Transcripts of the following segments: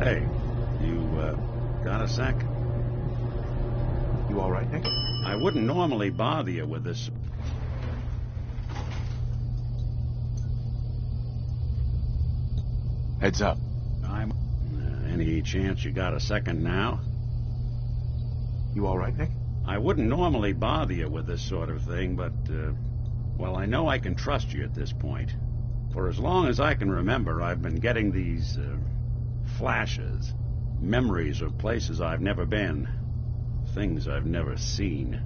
Hey, you, got a sec? You all right, Nick? I wouldn't normally bother you with this. Heads up. Any chance you got a second now? You all right, Nick? I wouldn't normally bother you with this sort of thing, but, well, I know I can trust you at this point. For as long as I can remember, I've been getting these, flashes. Memories of places I've never been. Things I've never seen.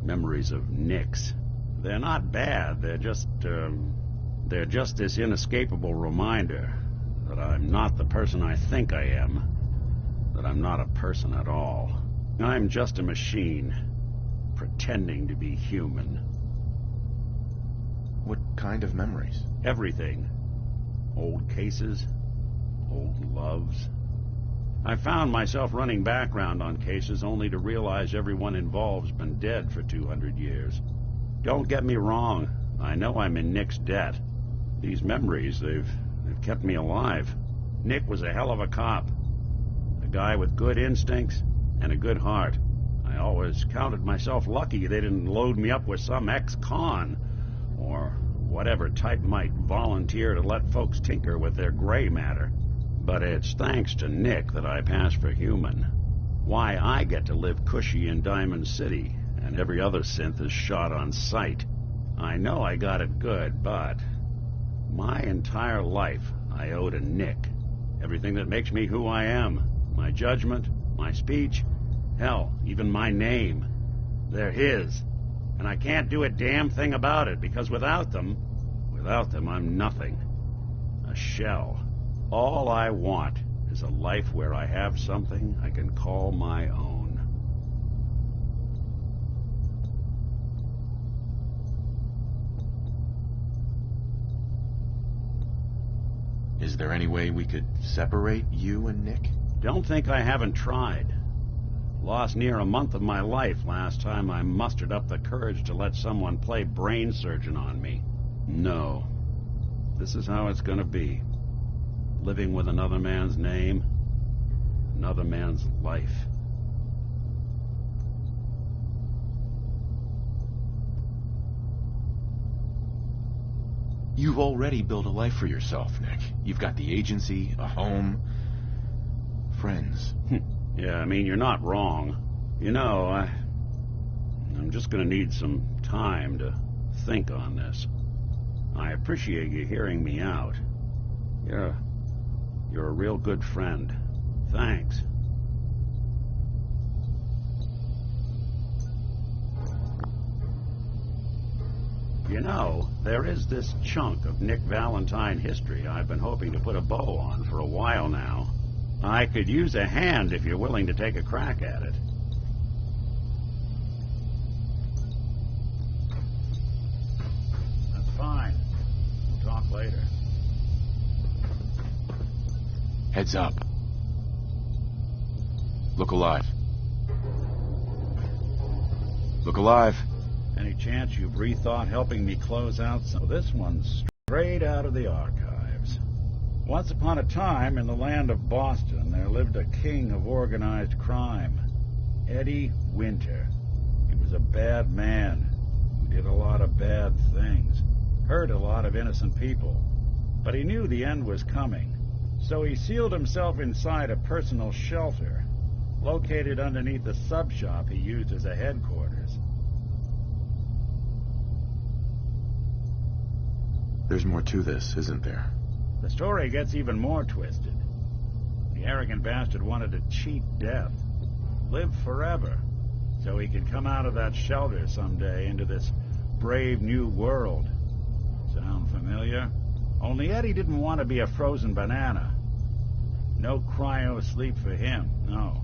Memories of Nicks. They're not bad, they're just this inescapable reminder that I'm not the person I think I am. That I'm not a person at all. I'm just a machine, pretending to be human. What kind of memories? Everything. Old cases, old loves. I found myself running background on cases only to realize everyone involved's been dead for 200 years. Don't get me wrong, I know I'm in Nick's debt. These memories, they've kept me alive. Nick was a hell of a cop. A guy with good instincts and a good heart. I always counted myself lucky they didn't load me up with some ex-con, or whatever type might volunteer to let folks tinker with their gray matter. But it's thanks to Nick that I pass for human. Why I get to live cushy in Diamond City, and every other synth is shot on sight. I know I got it good, but my entire life I owe to Nick. Everything that makes me who I am. My judgment, my speech, hell, even my name. They're his. And I can't do a damn thing about it, because without them I'm nothing. A shell. All I want is a life where I have something I can call my own. Is there any way we could separate you and Nick? Don't think I haven't tried. Lost near a month of my life last time I mustered up the courage to let someone play brain surgeon on me. No. This is how it's gonna be. Living with another man's name, another man's life. You've already built a life for yourself, Nick. You've got the agency, a home, friends. Yeah, I mean, you're not wrong. You know, I'm just gonna need some time to think on this. I appreciate you hearing me out. You're a real good friend. Thanks. You know, there is this chunk of Nick Valentine history I've been hoping to put a bow on for a while now. I could use a hand if you're willing to take a crack at it. That's fine. We'll talk later. Heads up. Look alive. Look alive. Any chance you've rethought helping me close out some? This one's straight out of the archives. Once upon a time, in the land of Boston, there lived a king of organized crime, Eddie Winter. He was a bad man who did a lot of bad things, hurt a lot of innocent people. But he knew the end was coming, so he sealed himself inside a personal shelter, located underneath the sub-shop he used as a headquarters. There's more to this, isn't there? The story gets even more twisted. The arrogant bastard wanted to cheat death, live forever, so he could come out of that shelter someday into this brave new world. Sound familiar? Only Eddie didn't want to be a frozen banana. No cryo sleep for him, no.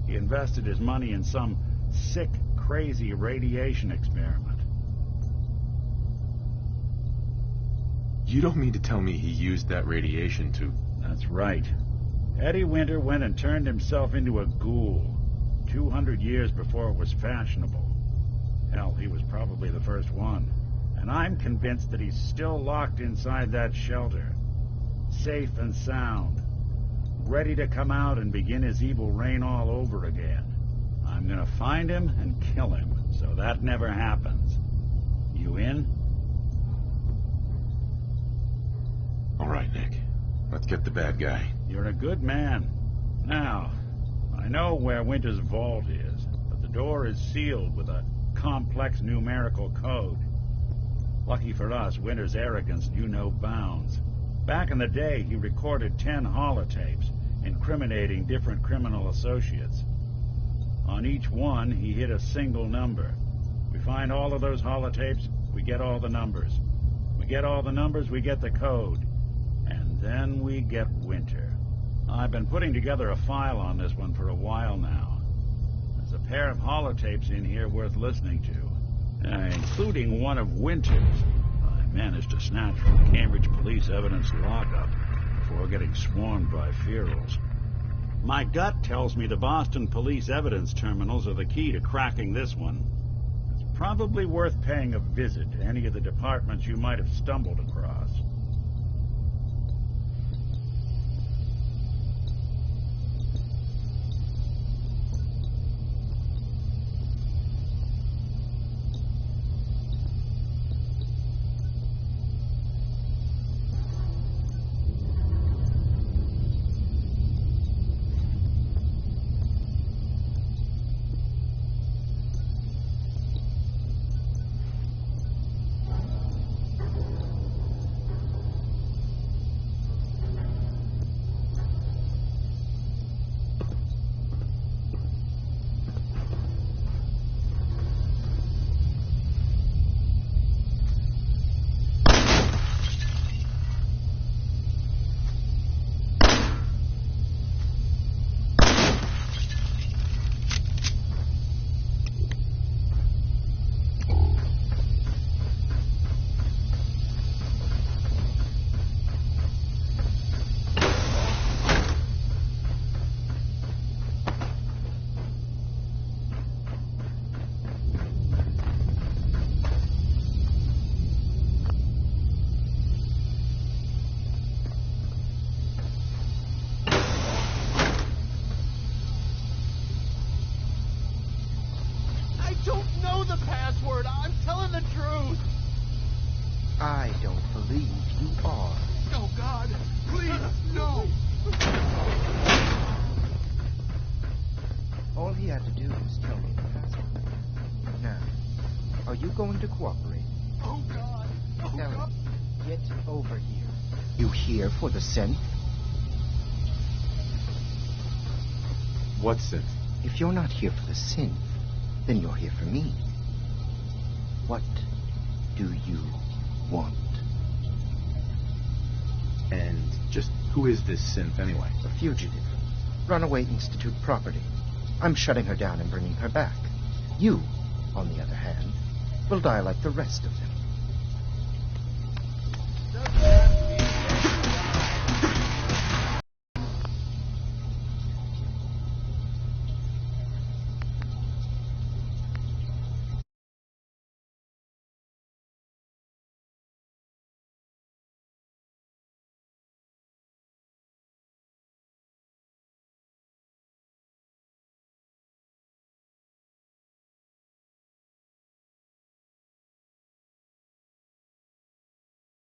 He invested his money in some sick, crazy radiation experiment. You don't mean to tell me he used that radiation to... That's right. Eddie Winter went and turned himself into a ghoul 200 years before it was fashionable. Hell, he was probably the first one. And I'm convinced that he's still locked inside that shelter. Safe and sound. ready to come out and begin his evil reign all over again. I'm gonna find him and kill him, so that never happens. You in? All right, Nick. Let's get the bad guy. You're a good man. Now, I know where Winter's vault is, but the door is sealed with a complex numerical code. Lucky for us, Winter's arrogance knew no bounds. Back in the day, he recorded 10 holotapes, incriminating different criminal associates. On each one, he hit a single number. We find all of those holotapes, we get all the numbers. We get all the numbers, we get the code. And then we get Winter. I've been putting together a file on this one for a while now. There's a pair of holotapes in here worth listening to, including one of Winter's. I managed to snatch from the Cambridge police evidence lockup before getting swarmed by ferals. My gut tells me the Boston police evidence terminals are the key to cracking this one. It's probably worth paying a visit to any of the departments you might have stumbled across. I'm telling the truth. I don't believe you are. Oh, God. Please, no. All he had to do was tell me the password. Now, are you going to cooperate? Oh, God. Oh, Ellie, God. get over here. You here for the synth? What's it? If you're not here for the synth, then you're here for me. What do you want? And just who is this synth anyway? A fugitive. Runaway Institute property. I'm shutting her down and bringing her back. You, on the other hand, will die like the rest of them.